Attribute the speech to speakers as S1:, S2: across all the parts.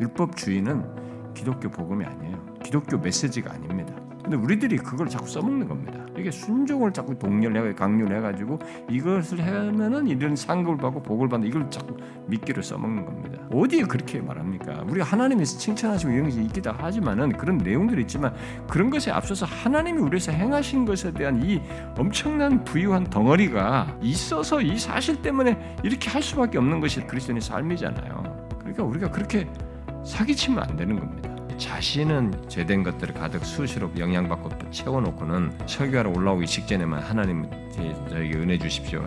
S1: 율법주의는 기독교 복음이 아니에요. 기독교 메시지가 아닙니다. 근데 우리들이 그걸 자꾸 써먹는 겁니다. 이게 순종을 자꾸 강요해가지고 이것을 하면은 이런 상급을 받고 복을 받는 이걸 자꾸 미끼로 써먹는 겁니다. 어디에 그렇게 말합니까? 우리가 하나님이 칭찬하시고 이런 것이 있기도 하지만은 그런 내용들이 있지만 그런 것에 앞서서 하나님이 우리에서 행하신 것에 대한 이 엄청난 부유한 덩어리가 있어서 이 사실 때문에 이렇게 할 수밖에 없는 것이 그리스도인의 삶이잖아요. 그러니까 우리가 그렇게 사기치면 안 되는 겁니다. 자신은 죄된 것들을 가득 수시로 영향받고 채워놓고는 설교하러 올라오기 직전에만 하나님 저에게 은혜 주십시오.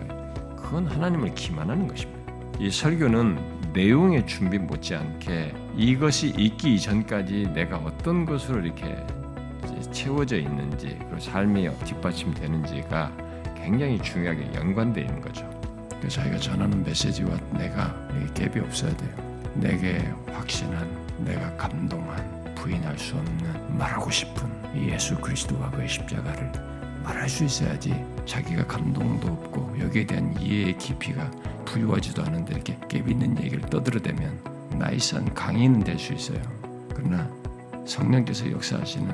S1: 그건 하나님을 기만하는 것입니다. 이 설교는 내용의 준비 못지않게 이것이 있기 이전까지 내가 어떤 것으로 이렇게 채워져 있는지 그리고 삶이 뒷받침되는지가 굉장히 중요하게 연관되어 있는 거죠. 그래서 자기가 전하는 메시지와 내가 갭이 없어야 돼요. 내게 확신한, 내가 감동한, 부인할 수 없는, 말하고 싶은 이 예수 그리스도와 그의 십자가를 말할 수 있어야지 자기가 감동도 없고 여기에 대한 이해의 깊이가 부유하지도 않은데 이렇게 갭 있는 얘기를 떠들어대면 나이스한 강의는 될 수 있어요. 그러나 성령께서 역사하시는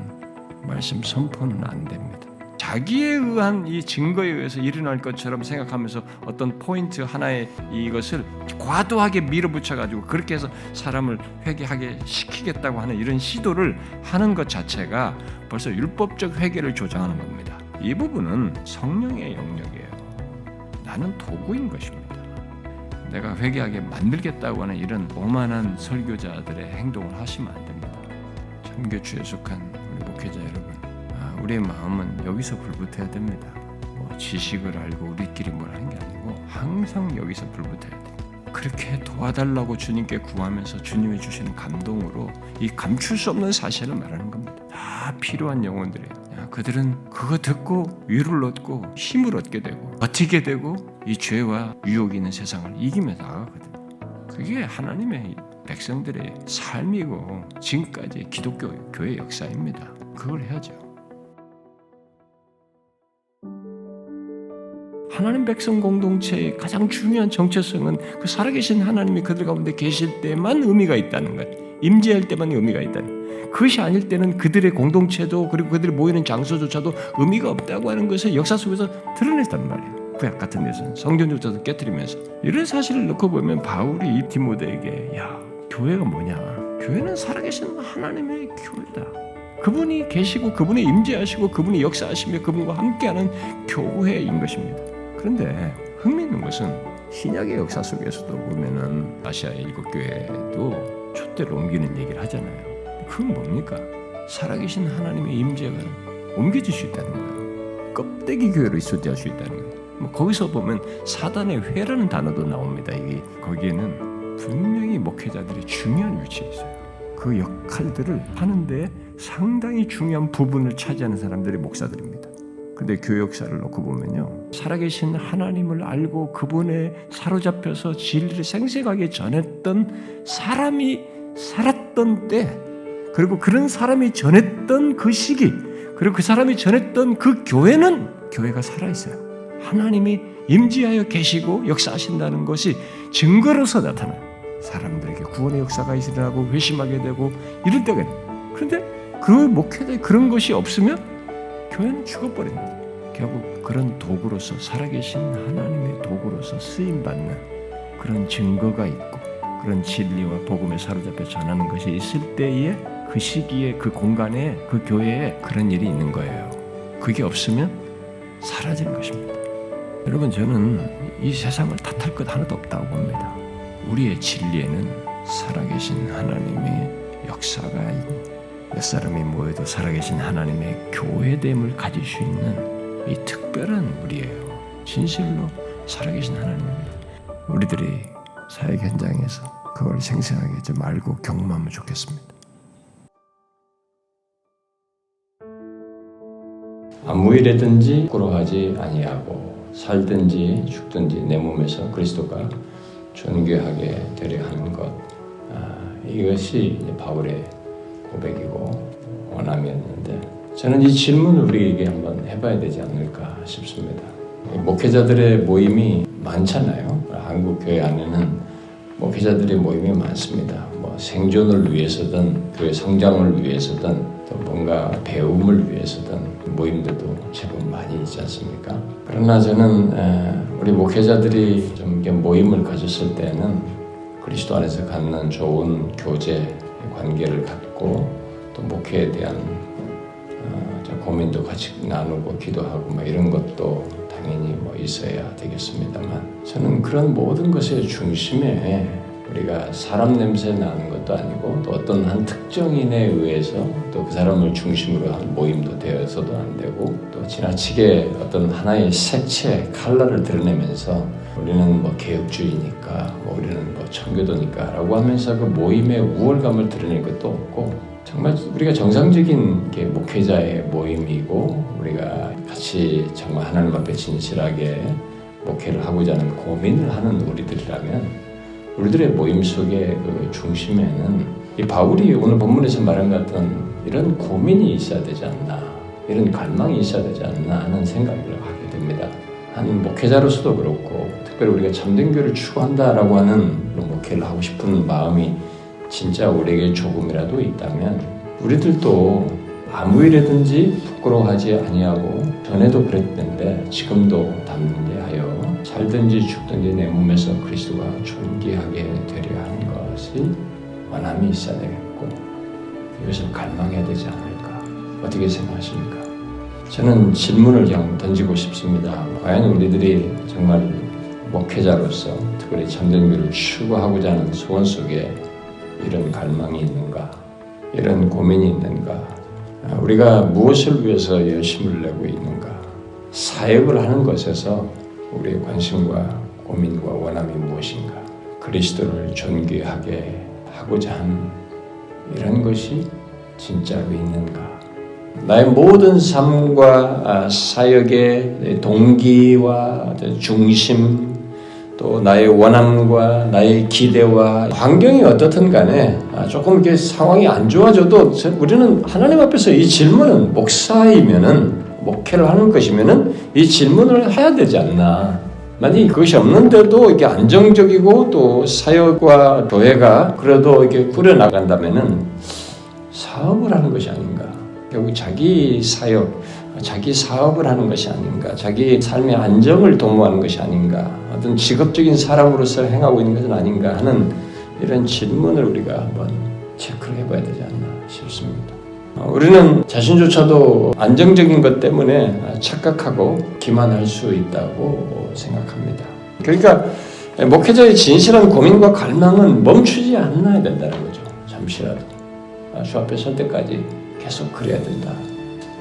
S1: 말씀 선포는 안 됩니다. 자기에 의한 이 증거에 의해서 일어날 것처럼 생각하면서 어떤 포인트 하나의 이것을 과도하게 밀어붙여가지고 그렇게 해서 사람을 회개하게 시키겠다고 하는 이런 시도를 하는 것 자체가 벌써 율법적 회개를 조장하는 겁니다. 이 부분은 성령의 영역이에요. 나는 도구인 것입니다. 내가 회개하게 만들겠다고 하는 이런 오만한 설교자들의 행동을 하시면 안 됩니다. 참교추에 속한 우리 목회자 여러분, 우리의 마음은 여기서 불붙어야 됩니다. 지식을 알고 우리끼리 뭘 하는 게 아니고 항상 여기서 불붙어야 돼요. 그렇게 도와달라고 주님께 구하면서 주님이 주시는 감동으로 이 감출 수 없는 사실을 말하는 겁니다. 다 필요한 영혼들이에요. 그들은 그거 듣고 위로를 얻고 힘을 얻게 되고 버티게 되고 이 죄와 유혹이 있는 세상을 이기면서 나가거든요. 그게 하나님의 백성들의 삶이고 지금까지 기독교 교회 역사입니다. 그걸 해야죠. 하나님 백성 공동체의 가장 중요한 정체성은 그 살아계신 하나님이 그들 가운데 계실 때만 의미가 있다는 것, 임재할 때만 의미가 있다는 것. 그것이 아닐 때는 그들의 공동체도 그리고 그들이 모이는 장소조차도 의미가 없다고 하는 것을 역사 속에서 드러냈단 말이에요. 구약 같은 데서는 성전조차도 깨트리면서 이런 사실을 놓고 보면 바울이 이 디모데에게 교회가 뭐냐? 교회는 살아계신 하나님의 교회다. 그분이 계시고 그분이 임재하시고 그분이 역사하시며 그분과 함께하는 교회인 것입니다. 그런데 흥미있는 것은 신약의 역사 속에서도 보면은 아시아의 7교회도 촛대를 옮기는 얘기를 하잖아요. 그건 뭡니까? 살아계신 하나님의 임재가 옮겨질 수 있다는 거예요. 껍데기 교회로 있어야 할 수 있다는 거예요. 거기서 보면 사단의 회라는 단어도 나옵니다. 이게 거기에는 분명히 목회자들이 중요한 위치에 있어요. 그 역할들을 하는데 상당히 중요한 부분을 차지하는 사람들이 목사들입니다. 근데 교회 역사를 놓고 보면요, 살아계신 하나님을 알고 그분에 사로잡혀서 진리를 생생하게 전했던 사람이 살았던 때, 그리고 그런 사람이 전했던 그 시기, 그리고 그 사람이 전했던 그 교회는 교회가 살아있어요. 하나님이 임재하여 계시고 역사하신다는 것이 증거로서 나타나요. 사람들에게 구원의 역사가 일어나고 회심하게 되고 이럴 때가 있어요. 그런데 그 목회자에 그런 것이 없으면 교회는 죽어버립니다. 결국 그런 도구로서 살아계신 하나님의 도구로서 쓰임받는 그런 증거가 있고 그런 진리와 복음에 사로잡혀 전하는 것이 있을 때에 그 시기에 그 공간에 그 교회에 그런 일이 있는 거예요. 그게 없으면 사라지는 것입니다. 여러분, 저는 이 세상을 탓할 것 하나도 없다고 봅니다. 우리의 진리에는 살아계신 하나님의 역사가 있고 몇 사람이 모여도 살아계신 하나님의 교회됨을 가질 수 있는 이 특별한 우리예요. 진실로 살아계신 하나님입니다. 우리들이 사역 현장에서 그걸 생생하게 좀 알고 경험하면 좋겠습니다.
S2: 아무 일에든지 부끄러워하지 아니하고 살든지 죽든지 내 몸에서 그리스도가 존귀하게 되려 하는 것, 이것이 바울의 고백이고 원함이었는데, 저는 이 질문을 우리에게 한번 해봐야 되지 않을까 싶습니다. 목회자들의 모임이 많잖아요. 한국 교회 안에는 목회자들의 모임이 많습니다. 뭐 생존을 위해서든 교회 성장을 위해서든 또 뭔가 배움을 위해서든 모임들도 제법 많이 있지 않습니까? 그러나 저는 우리 목회자들이 좀 이렇게 모임을 가졌을 때는 그리스도 안에서 갖는 좋은 교제 관계를 갖고 또 목회에 대한 고민도 같이 나누고 기도하고 뭐 이런 것도 당연히 뭐 있어야 되겠습니다만, 저는 그런 모든 것의 중심에 우리가 사람 냄새 나는 것도 아니고 또 어떤 한 특정인에 의해서 또 그 사람을 중심으로 한 모임도 되어서도 안 되고, 또 지나치게 어떤 하나의 색채, 컬러를 드러내면서 우리는 뭐 개혁주의니까, 뭐 우리는 뭐 청교도니까 라고 하면서 그 모임의 우월감을 드러낼 것도 없고, 정말 우리가 정상적인 게 목회자의 모임이고 우리가 같이 정말 하나님 앞에 진실하게 목회를 하고자 하는 고민을 하는 우리들이라면, 우리들의 모임 속의 그 중심에는 이 바울이 오늘 본문에서 말한 것 같은 이런 고민이 있어야 되지 않나, 이런 갈망이 있어야 되지 않나 하는 생각을 하게 됩니다. 한 목회자로서도 그렇고, 특별히 우리가 참된 교회를 추구한다라고 하는 목회를 하고 싶은 마음이 진짜 우리에게 조금이라도 있다면, 우리들도 아무 일이든지 부끄러워하지 아니하고, 전에도 그랬는데 지금도 담대하여 살든지 죽든지 내 몸에서 그리스도가 존귀하게 되려 하는 것이 원함이 있어야 되겠고, 이것을 갈망해야 되지 않을까. 어떻게 생각하십니까? 저는 질문을 그냥 던지고 싶습니다. 과연 우리들이 정말 목회자로서 특별히 참된 교회를 추구하고자 하는 소원 속에 이런 갈망이 있는가? 이런 고민이 있는가? 우리가 무엇을 위해서 열심을 내고 있는가? 사역을 하는 것에서 우리의 관심과 고민과 원함이 무엇인가? 그리스도를 존귀하게 하고자 하는 이런 것이 진짜로 있는가? 나의 모든 삶과 사역의 동기와 중심, 또 나의 원함과 나의 기대와 환경이 어떻든 간에 조금 이렇게 상황이 안 좋아져도 우리는 하나님 앞에서 이 질문은, 목사이면은, 목회를 하는 것이면은 이 질문을 해야 되지 않나. 만약에 그것이 없는데도 이렇게 안정적이고 또 사역과 교회가 그래도 이렇게 꾸려나간다면은 사업을 하는 것이 아닌가. 결국 자기 사역, 자기 사업을 하는 것이 아닌가, 자기 삶의 안정을 도모하는 것이 아닌가, 어떤 직업적인 사람으로서 행하고 있는 것은 아닌가 하는 이런 질문을 우리가 한번 체크를 해봐야 되지 않나 싶습니다. 우리는 자신조차도 안정적인 것 때문에 착각하고 기만할 수 있다고 생각합니다. 그러니까 목회자의 진실한 고민과 갈망은 멈추지 않아야 된다는 거죠. 잠시라도 주 앞에 설 때까지 계속 그래야 된다.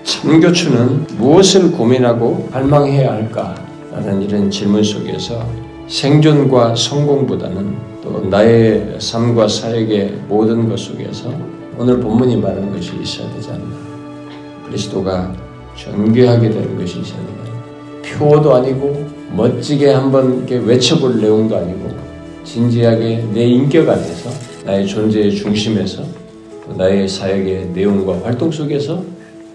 S2: 참교추는 무엇을 고민하고 갈망해야 할까라는 이런 질문 속에서 생존과 성공보다는 또 나의 삶과 사역의 모든 것 속에서 오늘 본문이 말하는 것이 있어야 되지 않나. 그리스도가 존귀하게 되는 것이 있어야 된다. 표어도 아니고 멋지게 한번 이렇게 외쳐볼 내용도 아니고, 진지하게 내 인격 안에서, 나의 존재의 중심에서, 또 나의 사역의 내용과 활동 속에서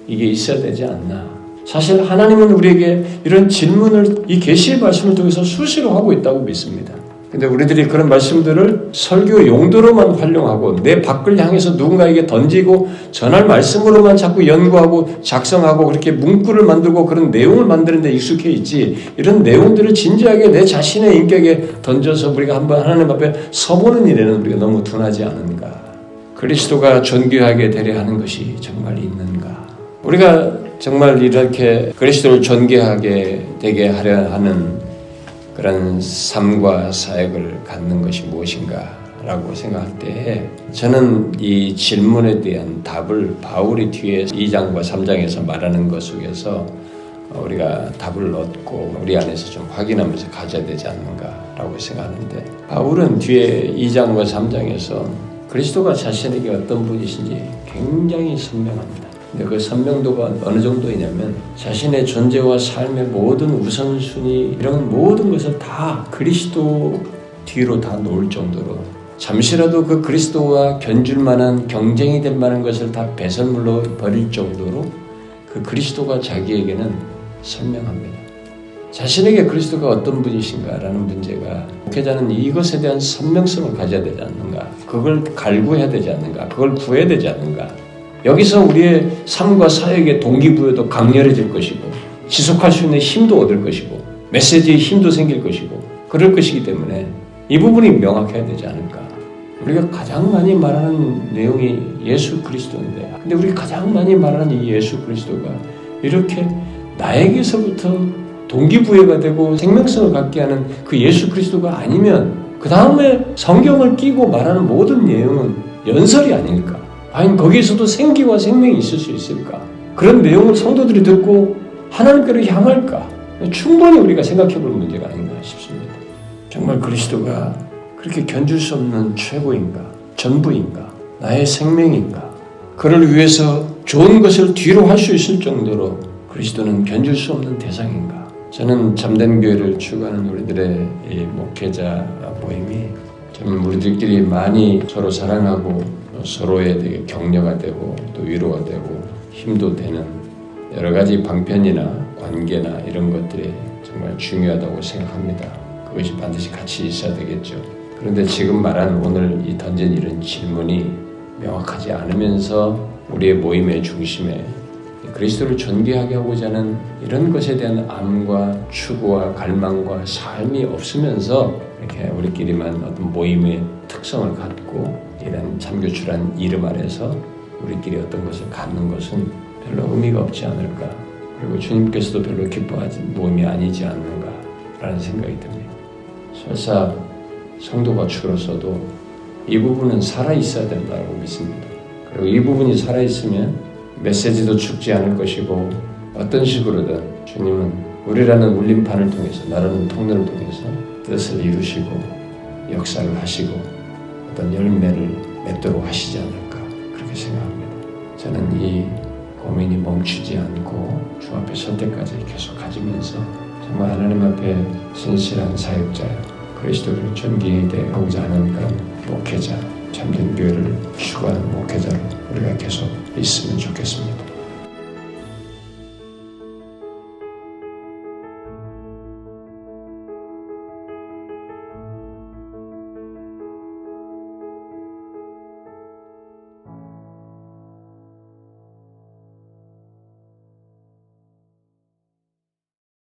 S2: 이게 있어야 되지 않나. 사실 하나님은 우리에게 이런 질문을 이 계시의 말씀을 통해서 수시로 하고 있다고 믿습니다. 근데 우리들이 그런 말씀들을 설교 용도로만 활용하고 내 밖을 향해서 누군가에게 던지고 전할 말씀으로만 자꾸 연구하고 작성하고 그렇게 문구를 만들고 그런 내용을 만드는 데 익숙해 있지, 이런 내용들을 진지하게 내 자신의 인격에 던져서 우리가 한번 하나님 앞에 서보는 일에는 우리가 너무 둔하지 않은가. 그리스도가 존귀하게 되려 하는 것이 정말 있는가. 우리가 정말 이렇게 그리스도를 존귀하게 되게 하려 하는 그런 삶과 사역을 갖는 것이 무엇인가라고 생각할 때, 저는 이 질문에 대한 답을 바울이 뒤에 2장과 3장에서 말하는 것 속에서 우리가 답을 얻고 우리 안에서 좀 확인하면서 가져야 되지 않는가라고 생각하는데, 바울은 뒤에 2장과 3장에서 그리스도가 자신에게 어떤 분이신지 굉장히 선명합니다. 근데 그 선명도가 어느 정도이냐면, 자신의 존재와 삶의 모든 우선순위, 이런 모든 것을 다 그리스도 뒤로 다 놓을 정도로, 잠시라도 그 그리스도와 견줄 만한, 경쟁이 될 만한 것을 다 배설물로 버릴 정도로 그 그리스도가 자기에게는 선명합니다. 자신에게 그리스도가 어떤 분이신가라는 문제가 목회자는 이것에 대한 선명성을 가져야 되지 않는가? 그걸 갈구해야 되지 않는가? 그걸 구해야 되지 않는가? 여기서 우리의 삶과 사역의 동기부여도 강렬해질 것이고 지속할 수 있는 힘도 얻을 것이고 메시지의 힘도 생길 것이고 그럴 것이기 때문에 이 부분이 명확해야 되지 않을까? 우리가 가장 많이 말하는 내용이 예수 그리스도인데 근데 우리 가장 많이 말하는 이 예수 그리스도가 이렇게 나에게서부터 동기부여가 되고 생명성을 갖게 하는 그 예수 그리스도가 아니면 그 다음에 성경을 끼고 말하는 모든 내용은 연설이 아닐까? 과연 거기에서도 생기와 생명이 있을 수 있을까? 그런 내용을 성도들이 듣고 하나님께로 향할까? 충분히 우리가 생각해 볼 문제가 아닌가 싶습니다. 정말 그리스도가 그렇게 견줄 수 없는 최고인가? 전부인가? 나의 생명인가? 그를 위해서 좋은 것을 뒤로 할 수 있을 정도로 그리스도는 견줄 수 없는 대상인가? 저는 참된 교회를 추구하는 우리들의 이 목회자 모임이 좀 우리들끼리 많이 서로 사랑하고 서로에 되게 격려가 되고 또 위로가 되고 힘도 되는 여러 가지 방편이나 관계나 이런 것들이 정말 중요하다고 생각합니다. 그것이 반드시 같이 있어야 되겠죠. 그런데 지금 말한 오늘 이 던진 이런 질문이 명확하지 않으면서 우리의 모임의 중심에 그리스도를 존귀하게 하고자 하는 이런 것에 대한 암과 추구와 갈망과 삶이 없으면서 이렇게 우리끼리만 어떤 모임의 특성을 갖고 이런 참교추란 이름 아래서 우리끼리 어떤 것을 갖는 것은 별로 의미가 없지 않을까. 그리고 주님께서도 별로 기뻐하지 모임이 아니지 않는가라는 생각이 듭니다. 설사 성도가 줄었어도 이 부분은 살아있어야 된다고 믿습니다. 그리고 이 부분이 살아있으면 메시지도 죽지 않을 것이고 어떤 식으로든 주님은 우리라는 울림판을 통해서 나라는 통로를 통해서 뜻을 이루시고 역사를 하시고 어떤 열매를 맺도록 하시지 않을까 그렇게 생각합니다. 저는 이 고민이 멈추지 않고 주 앞에 설 때까지 계속 가지면서 정말 하나님 앞에 진실한 사역자 그리스도를 존귀하고자 하는 그런 목회자 참된 교회를 추구하는 목회자로 우리가 계속 있으면 좋겠습니다.